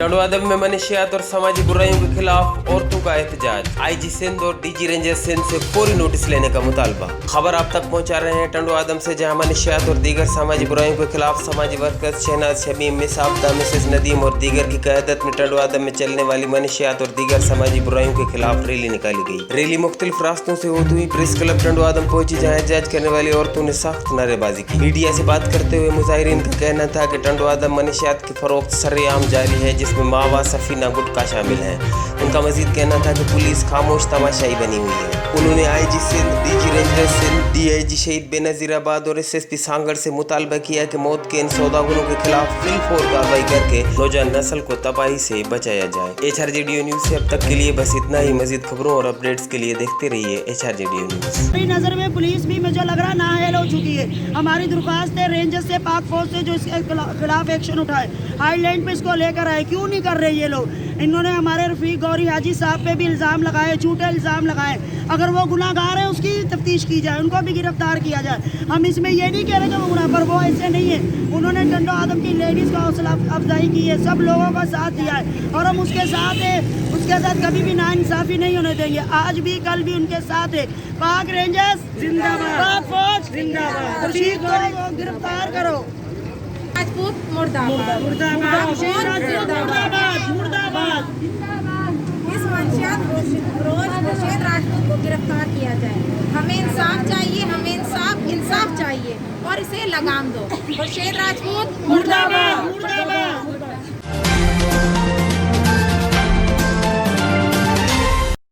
टंडवादम में मनशियात और समाजी बुराइयों के खिलाफ औरतों का एहतजाज। आईजी सिंध और डीजी रेंजर सिंध से फौरी नोटिस लेने का मुतालबा। खबर आप तक पहुंचा रहे हैं टंडवादम से, जहां मनशियात और दीगर समाजी बुराइयों के खिलाफ समाजी workers Shahnaz Shamim, miss Abida, Mrs Nadeem और दीगर की क़यादत में टंडवादम में चलने वाली मनशियात और दीगर समाजी बुराइयों के खिलाफ रैली निकाली गई। रैली मुख्तलिफ रास्तों से होती हुई प्रेस क्लब टंडवादम पहुंची, जहाँ एहतजाज करने वाली औरतों ने सख्त नारेबाजी की। मीडिया से बात करते हुए मुजाहिरीन का कहना था कि टंडवादम मनशियात की फरोख्त सरेआम जारी है, जिसमें मावा सफीना गुटखा शामिल है। उनका मजीद कहना था कि पुलिस खामोश तमाशाई बनी हुई है। उन्होंने IG Sindh, DG ranger Sindh, DIG Shaheed Benazirabad और एसएसपी सांगड़ से मुतालबा किया कि मौत के इन सौदागरों के खिलाफ फिलफौर कार्रवाई करके नौजवान नस्ल को तबाही से बचाया जाए। HRJDO न्यूज से अब तक के लिए बस इतना ही। मजीद खबरों और अपडेट्स के लिए देखते रहिए HRJDO न्यूज। मेरी नजर में पुलिस भी मुझे लग रहा नाअहल हो चुकी है। हमारी दरख्वास्त है रेंजर से, पाक फौज से जो इसके खिलाफ एक्शन उठाए, हाईलैंड पे इसको लेकर आए। क्यों नहीं कर रहे ये लोग? इन्होंने हमारे रफीक गौरी हाजी साहब पे भी इल्ज़ाम लगाए, झूठे इल्ज़ाम लगाए। अगर वो गुनाहगार है उसकी तफ्तीश की जाए, उनको भी गिरफ्तार किया जाए। हम इसमें ये नहीं कह रहे कि वो गुनाह, पर वो ऐसे नहीं है। उन्होंने टंडवादम की लेडीज़ का हौसला अफजाई की है, सब लोगों का साथ दिया है और हम उसके साथ हैं। उसके साथ कभी भी नाइंसाफ़ी नहीं होने देंगे। आज भी कल भी उनके साथ है। पाक रेंजर्स जिंदाबाद, पाक फौज जिंदाबाद। रफीक गौरी को गिरफ्तार करो। राजपूत मुर्दाबाद, मुर्दाबाद, मुर्दाबाद, मुर्दाबाद। इस मंशियात रोज खुर्शीद राजपूत को गिरफ्तार किया जाए। हमें इंसाफ चाहिए, हमें इंसाफ चाहिए और इसे लगाम दो। खुर्शीद राजपूत मुर्दाबाद।